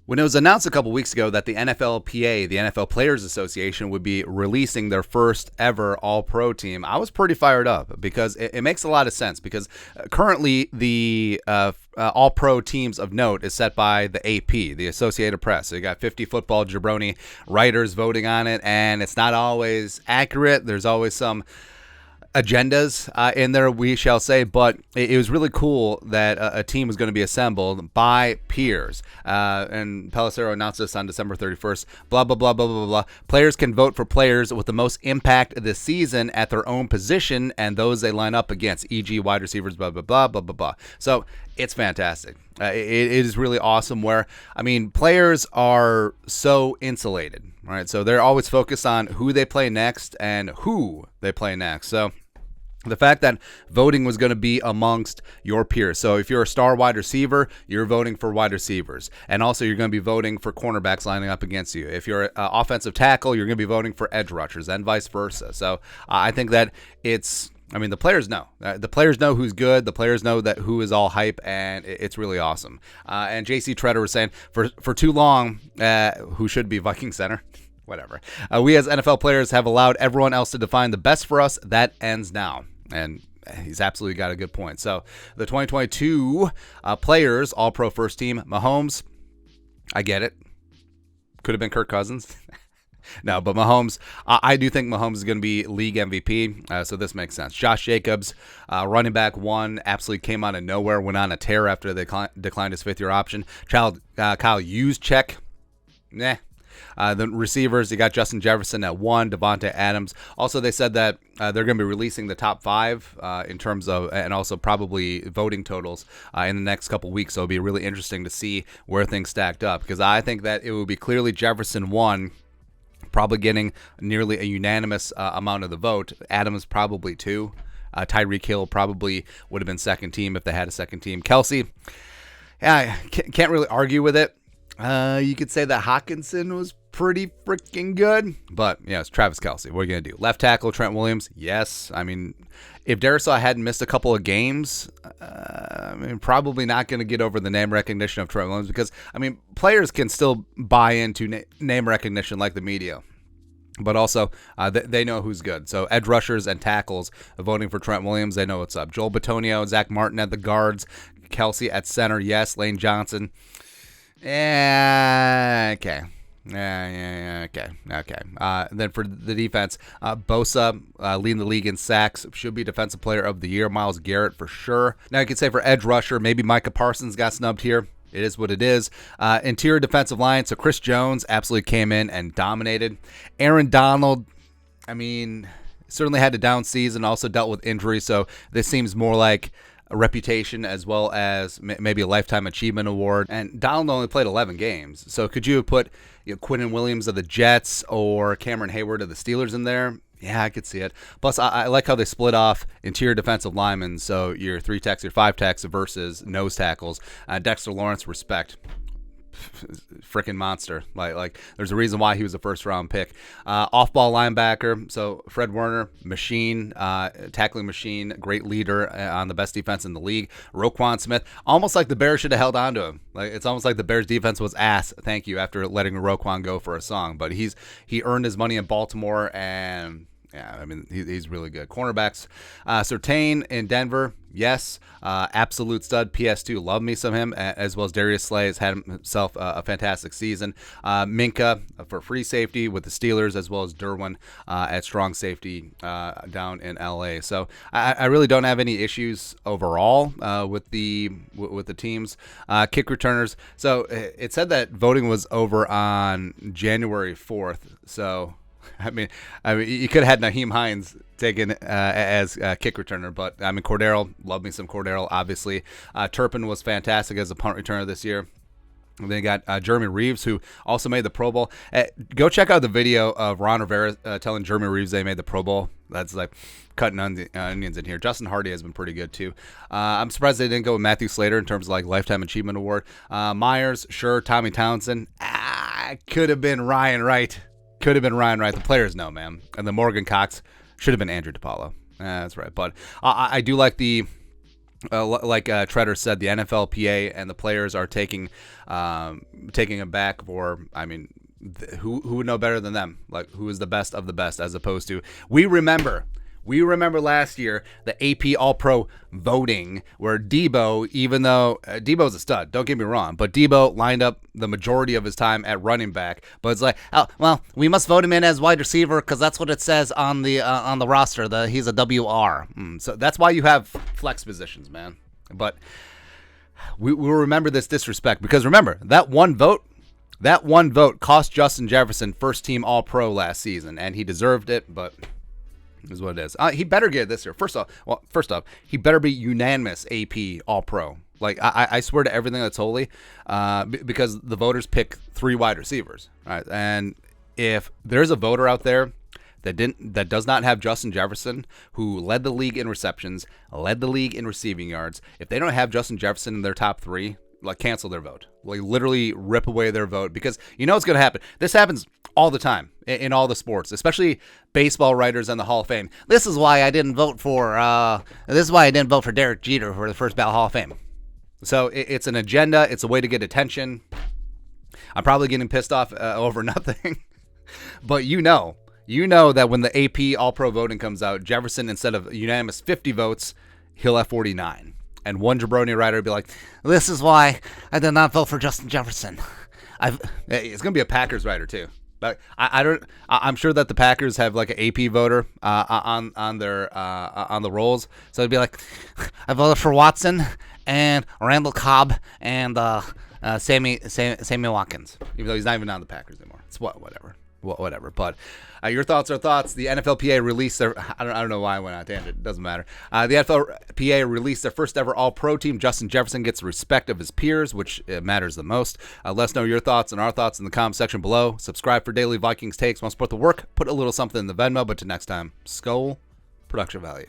When it was announced a couple weeks ago that the NFLPA, the NFL Players Association, would be releasing their first ever All-Pro team, I was pretty fired up because it makes a lot of sense. Because currently the All-Pro teams of note is set by the AP, the Associated Press. So you got 50 football jabroni writers voting on it, and it's not always accurate. There's always some agendas in there, we shall say, but it was really cool that a team was going to be assembled by peers. And Pelissero announced this on December 31st. Blah, blah, blah, blah, blah, blah. Players can vote for players with the most impact this season at their own position and those they line up against, e.g. wide receivers, blah, blah, blah, blah, blah, blah. So it's fantastic. It is really awesome where, I mean, players are so insulated, right? So they're always focused on who they play next and who they play next. So the fact that voting was going to be amongst your peers. So if you're a star wide receiver, you're voting for wide receivers. And also you're going to be voting for cornerbacks lining up against you. If you're an offensive tackle, you're going to be voting for edge rushers and vice versa. So I think that the players know. The players know who's good. The players know that who is all hype, and it's really awesome. And J.C. Treader was saying, for too long, who should be Viking center? Whatever. We as NFL players have allowed everyone else to define the best for us. That ends now. And he's absolutely got a good point. So the 2022 players, All-Pro first team, Mahomes, I get it. Could have been Kirk Cousins. No, but Mahomes, I do think Mahomes is going to be league MVP, so this makes sense. Josh Jacobs, running back one, absolutely came out of nowhere, went on a tear after they declined his fifth-year option. Kyle Juszczyk, the receivers, you got Justin Jefferson at 1, Devontae Adams. Also, they said that they're going to be releasing the top 5 in terms of, and also probably voting totals in the next couple weeks. So it'll be really interesting to see where things stacked up, because I think that it will be clearly Jefferson 1, probably getting nearly a unanimous amount of the vote. Adams probably 2. Tyreek Hill probably would have been second team if they had a second team. Kelsey, yeah, can't really argue with it. You could say that Hawkinson was pretty freaking good, but yeah, it's Travis Kelsey. What are you going to do? Left tackle, Trent Williams. Yes. I mean, if Darisaw hadn't missed a couple of games, probably not going to get over the name recognition of Trent Williams, because, players can still buy into name recognition like the media. But also, they know who's good. So edge rushers and tackles voting for Trent Williams, they know what's up. Joel Bitonio, Zach Martin at the guards, Kelsey at center, yes. Lane Johnson. Yeah, okay. Okay. Then for the defense, Bosa leading the league in sacks, should be Defensive Player of the Year. Myles Garrett for sure. Now you could say for edge rusher, maybe Micah Parsons got snubbed here. It is what it is. Interior defensive line, so Chris Jones absolutely came in and dominated. Aaron Donald, certainly had a down season, also dealt with injury, so this seems more like a reputation as well as maybe a lifetime achievement award. And Donald only played 11 games, so could you have put Quinnen Williams of the Jets or Cameron Hayward of the Steelers in there? Yeah, I could see it. Plus, I like how they split off interior defensive linemen, so your 3 techs, your 5 techs versus nose tackles. Dexter Lawrence, respect. Freaking monster. Like there's a reason why he was a first round pick. Off-ball linebacker, so Fred Warner, machine, tackling machine, great leader on the best defense in the league. Roquan Smith, almost like the Bears should have held on to him. Like it's almost like the Bears defense was ass, thank you, after letting Roquan go for a song. But he earned his money in Baltimore, and yeah, he's really good. Cornerbacks, Surtain in Denver, yes, absolute stud. PS2, love me some him, as well as Darius Slay has had himself a fantastic season. Minka for free safety with the Steelers, as well as Derwin at strong safety down in LA. So I really don't have any issues overall with the teams. Kick returners. So it said that voting was over on January 4th. So you could have had Naheem Hines taken as kick returner, but Cordero, love me some Cordero, obviously. Turpin was fantastic as a punt returner this year. And then you got Jeremy Reeves, who also made the Pro Bowl. Go check out the video of Ron Rivera telling Jeremy Reeves they made the Pro Bowl. That's like cutting onions in here. Justin Hardy has been pretty good too. I'm surprised they didn't go with Matthew Slater in terms of like Lifetime Achievement Award. Myers, sure. Tommy Townsend, could have been Ryan Wright. The players know, man. And the Morgan Cox should have been Andrew DePaulo. That's right. But I do like the Like Treader said, the NFLPA and the players are taking it back for, I mean, who would know better than them? Like, who is the best of the best, as opposed to, we remember last year the AP All-Pro voting where Debo, even though Debo's a stud, don't get me wrong, but Debo lined up the majority of his time at running back. But it's like, oh, well, we must vote him in as wide receiver because that's what it says on the roster. He's a WR. So that's why you have flex positions, man. But we'll remember this disrespect, because remember, that one vote cost Justin Jefferson first team All-Pro last season, and he deserved it, but is what it is. He better get it this year. First off, he better be unanimous AP All-Pro. Like, I swear to everything that's holy, because the voters pick 3 wide receivers. All right, and if there's a voter out there that does not have Justin Jefferson, who led the league in receptions, led the league in receiving yards, if they don't have Justin Jefferson in their top 3, like, cancel their vote. Like, literally rip away their vote, because you know what's going to happen. This happens all the time in all the sports, especially baseball writers and the Hall of Fame. This is why I didn't vote for Derek Jeter for the first ballot Hall of Fame. So it's an agenda. It's a way to get attention. I'm probably getting pissed off over nothing, but you know that when the AP All-Pro voting comes out, Jefferson, instead of unanimous 50 votes, he'll have 49. And one jabroni writer would be like, this is why I did not vote for Justin Jefferson. It's going to be a Packers writer too. But I'm sure that the Packers have like an AP voter on the rolls. So it'd be like, I voted for Watson and Randall Cobb and Sammy Watkins, even though he's not even on the Packers anymore. It's whatever. But your thoughts are thoughts. The NFLPA released their, I don't know why I went on a tangent. It doesn't matter. The NFLPA released their first ever All-Pro team. Justin Jefferson gets the respect of his peers, which matters the most. Let us know your thoughts and our thoughts in the comment section below. Subscribe for daily Vikings takes. Want to support the work? Put a little something in the Venmo. But till next time, Skull Production Value.